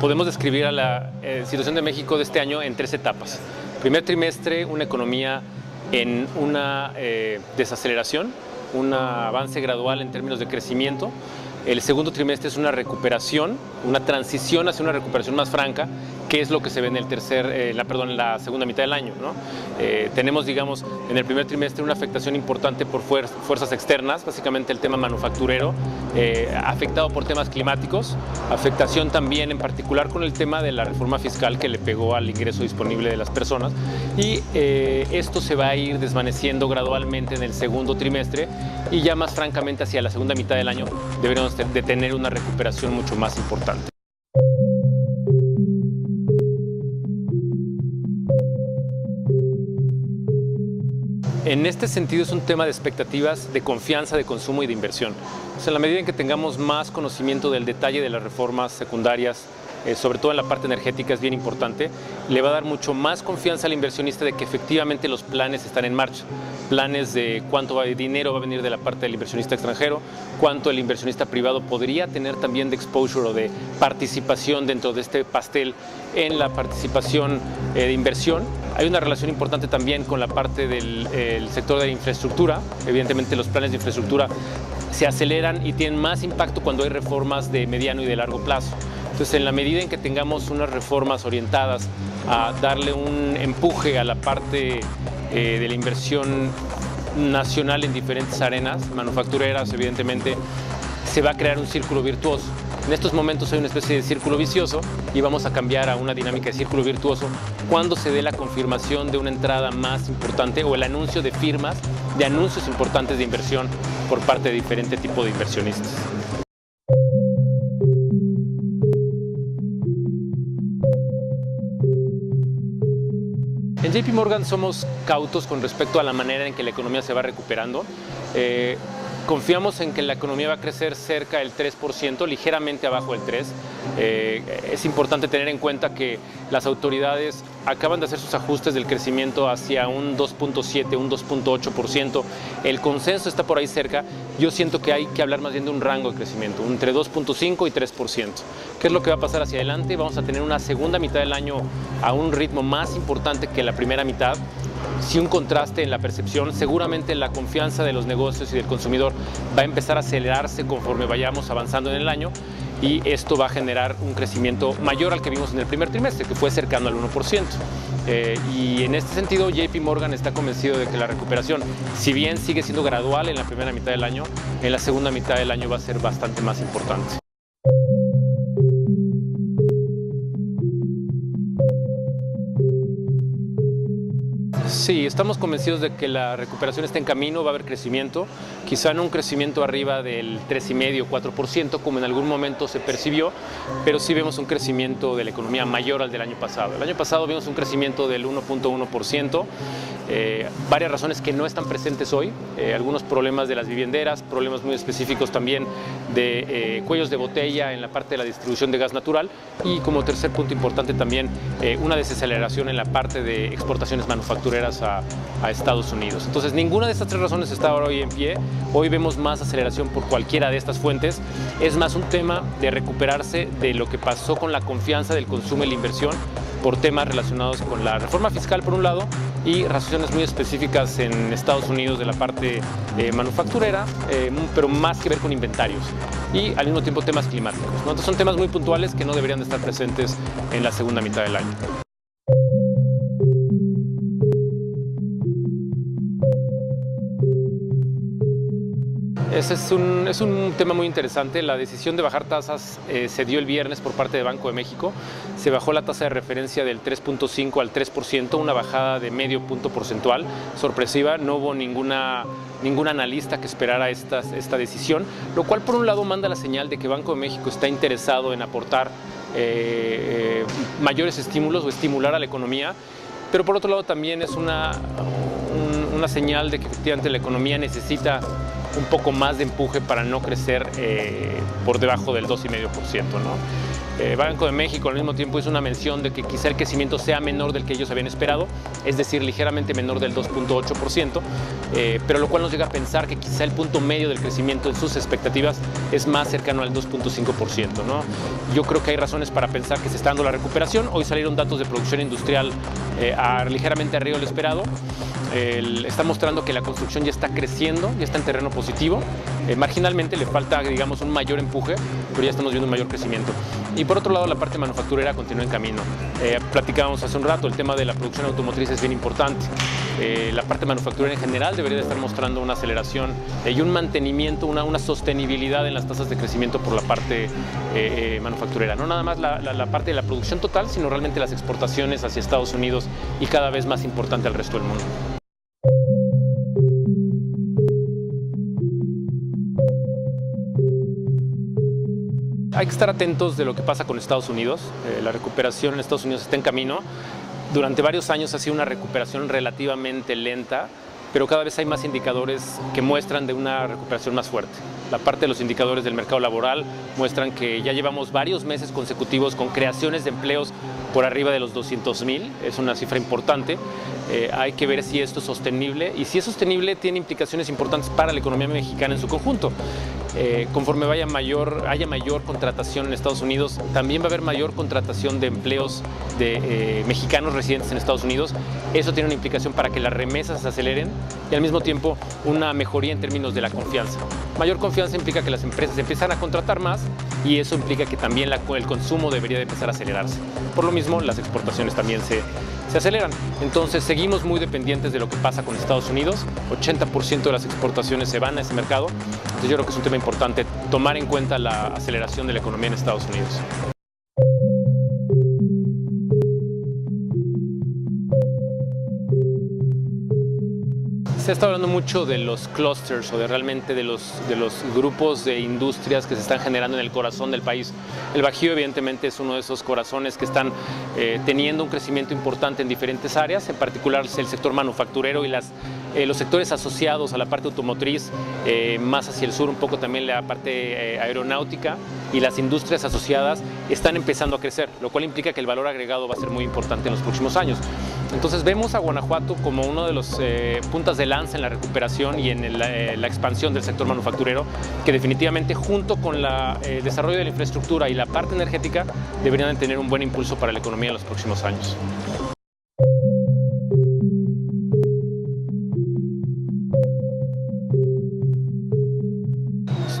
podemos describir a la situación de México de este año en 3 etapas. Primer trimestre, una economía en una desaceleración, un avance gradual en términos de crecimiento. El segundo trimestre es una recuperación, una transición hacia una recuperación más franca, que es lo que se ve en en la segunda mitad del año, ¿no? Tenemos, digamos, en el primer trimestre una afectación importante por fuerzas externas, básicamente el tema manufacturero, afectado por temas climáticos, afectación también en particular con el tema de la reforma fiscal que le pegó al ingreso disponible de las personas, y esto se va a ir desvaneciendo gradualmente en el segundo trimestre, y ya más francamente hacia la segunda mitad del año deberíamos de tener una recuperación mucho más importante. En este sentido es un tema de expectativas, de confianza, de consumo y de inversión. O sea, en la medida en que tengamos más conocimiento del detalle de las reformas secundarias, sobre todo en la parte energética es bien importante, le va a dar mucho más confianza al inversionista de que efectivamente los planes están en marcha. Planes de cuánto dinero va a venir de la parte del inversionista extranjero, cuánto el inversionista privado podría tener también de exposure o de participación dentro de este pastel en la participación de inversión. Hay una relación importante también con la parte del sector de la infraestructura. Evidentemente los planes de infraestructura se aceleran y tienen más impacto cuando hay reformas de mediano y de largo plazo. Entonces, en la medida en que tengamos unas reformas orientadas a darle un empuje a la parte de la inversión nacional en diferentes arenas, manufactureras, evidentemente, se va a crear un círculo virtuoso. En estos momentos hay una especie de círculo vicioso y vamos a cambiar a una dinámica de círculo virtuoso cuando se dé la confirmación de una entrada más importante o el anuncio de firmas, de anuncios importantes de inversión por parte de diferente tipo de inversionistas. En JP Morgan somos cautos con respecto a la manera en que la economía se va recuperando. Confiamos en que la economía va a crecer cerca del 3%, ligeramente abajo del 3%. Es importante tener en cuenta que las autoridades acaban de hacer sus ajustes del crecimiento hacia un 2.7%, un 2.8%. El consenso está por ahí cerca. Yo siento que hay que hablar más bien de un rango de crecimiento, entre 2.5% y 3%. ¿Qué es lo que va a pasar hacia adelante? Vamos a tener una segunda mitad del año a un ritmo más importante que la primera mitad. Sí, un contraste en la percepción, seguramente la confianza de los negocios y del consumidor va a empezar a acelerarse conforme vayamos avanzando en el año, y esto va a generar un crecimiento mayor al que vimos en el primer trimestre, que fue cercano al 1%. Y en este sentido, JP Morgan está convencido de que la recuperación, si bien sigue siendo gradual en la primera mitad del año, en la segunda mitad del año va a ser bastante más importante. Sí, estamos convencidos de que la recuperación está en camino, va a haber crecimiento, quizá no un crecimiento arriba del 3,5% o 4%, como en algún momento se percibió, pero sí vemos un crecimiento de la economía mayor al del año pasado. El año pasado vimos un crecimiento del 1.1%, varias razones que no están presentes hoy, algunos problemas de las vivienderas, problemas muy específicos también de cuellos de botella en la parte de la distribución de gas natural, y como tercer punto importante también una desaceleración en la parte de exportaciones manufactureras a Estados Unidos. Entonces, ninguna de estas 3 razones está ahora hoy en pie. Hoy vemos más aceleración por cualquiera de estas fuentes. Es más un tema de recuperarse de lo que pasó con la confianza del consumo y la inversión por temas relacionados con la reforma fiscal por un lado y razones muy específicas en Estados Unidos de la parte manufacturera, pero más que ver con inventarios, y al mismo tiempo temas climáticos, ¿no? Entonces son temas muy puntuales que no deberían de estar presentes en la segunda mitad del año. Ese es un tema muy interesante. La decisión de bajar tasas se dio el viernes por parte de Banco de México. Se bajó la tasa de referencia del 3.5 al 3%, una bajada de medio punto porcentual, sorpresiva. No hubo ningún analista que esperara esta decisión, lo cual por un lado manda la señal de que Banco de México está interesado en aportar mayores estímulos o estimular a la economía, pero por otro lado también es una señal de que efectivamente la economía necesita un poco más de empuje para no crecer por debajo del 2,5%, ¿no? Banco de México al mismo tiempo hizo una mención de que quizá el crecimiento sea menor del que ellos habían esperado, es decir, ligeramente menor del 2.8%, pero lo cual nos llega a pensar que quizá el punto medio del crecimiento en sus expectativas es más cercano al 2.5%, ¿no? Yo creo que hay razones para pensar que se está dando la recuperación. Hoy salieron datos de producción industrial ligeramente arriba del esperado. Está mostrando que la construcción ya está creciendo, ya está en terreno positivo. Marginalmente le falta, digamos, un mayor empuje, pero ya estamos viendo un mayor crecimiento. Y por otro lado, la parte manufacturera continúa en camino. Platicábamos hace un rato, el tema de la producción automotriz es bien importante. La parte manufacturera en general debería de estar mostrando una aceleración y un mantenimiento, una sostenibilidad en las tasas de crecimiento por la parte manufacturera. No nada más la parte de la producción total, sino realmente las exportaciones hacia Estados Unidos y cada vez más importante al resto del mundo. Hay que estar atentos de lo que pasa con Estados Unidos. La recuperación en Estados Unidos está en camino. Durante varios años ha sido una recuperación relativamente lenta, pero cada vez hay más indicadores que muestran de una recuperación más fuerte. La parte de los indicadores del mercado laboral muestran que ya llevamos varios meses consecutivos con creaciones de empleos por arriba de los 200,000, es una cifra importante. Hay que ver si esto es sostenible, y si es sostenible tiene implicaciones importantes para la economía mexicana en su conjunto. Conforme haya mayor contratación en Estados Unidos, también va a haber mayor contratación de empleos de mexicanos residentes en Estados Unidos. Eso tiene una implicación para que las remesas se aceleren y al mismo tiempo una mejoría en términos de la confianza. Mayor confianza implica que las empresas empiezan a contratar más y eso implica que también el consumo debería de empezar a acelerarse. Por lo mismo, las exportaciones también se aceleran. Entonces, seguimos muy dependientes de lo que pasa con Estados Unidos. 80% de las exportaciones se van a ese mercado. Entonces, yo creo que es un tema importante tomar en cuenta la aceleración de la economía en Estados Unidos. Se está hablando mucho de los clusters o de realmente de los grupos de industrias que se están generando en el corazón del país. El Bajío evidentemente es uno de esos corazones que están teniendo un crecimiento importante en diferentes áreas, en particular el sector manufacturero y los sectores asociados a la parte automotriz, más hacia el sur un poco también la parte aeronáutica, y las industrias asociadas están empezando a crecer, lo cual implica que el valor agregado va a ser muy importante en los próximos años. Entonces vemos a Guanajuato como uno de los puntas de lanza en la recuperación y en la expansión del sector manufacturero, que definitivamente junto con el desarrollo de la infraestructura y la parte energética deberían tener un buen impulso para la economía en los próximos años.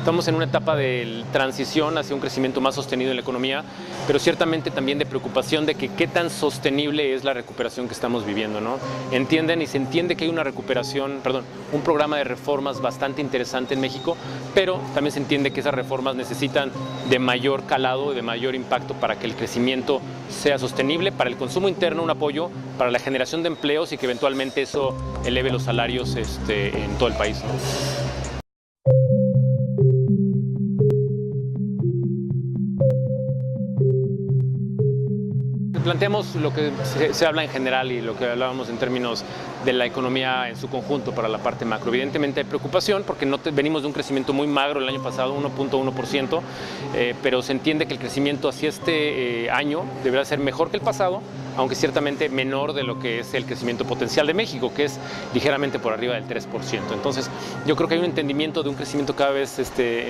Estamos en una etapa de transición hacia un crecimiento más sostenido en la economía, pero ciertamente también de preocupación de que qué tan sostenible es la recuperación que estamos viviendo, ¿no? Entienden y se entiende que hay un programa de reformas bastante interesante en México, pero también se entiende que esas reformas necesitan de mayor calado y de mayor impacto para que el crecimiento sea sostenible, para el consumo interno un apoyo, para la generación de empleos y que eventualmente eso eleve los salarios en todo el país, ¿no? Planteamos lo que se habla en general y lo que hablábamos en términos de la economía en su conjunto para la parte macro. Evidentemente hay preocupación porque venimos de un crecimiento muy magro el año pasado, 1.1%, pero se entiende que el crecimiento hacia este año deberá ser mejor que el pasado, aunque ciertamente menor de lo que es el crecimiento potencial de México, que es ligeramente por arriba del 3%. Entonces, yo creo que hay un entendimiento de un crecimiento cada vez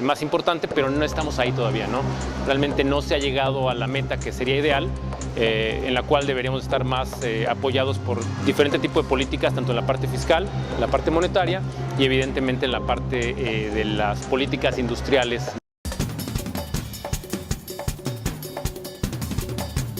más importante, pero no estamos ahí todavía, ¿no? Realmente no se ha llegado a la meta que sería ideal, en la cual deberíamos estar más apoyados por diferente tipo de políticas, tanto en la parte fiscal, en la parte monetaria y evidentemente en la parte de las políticas industriales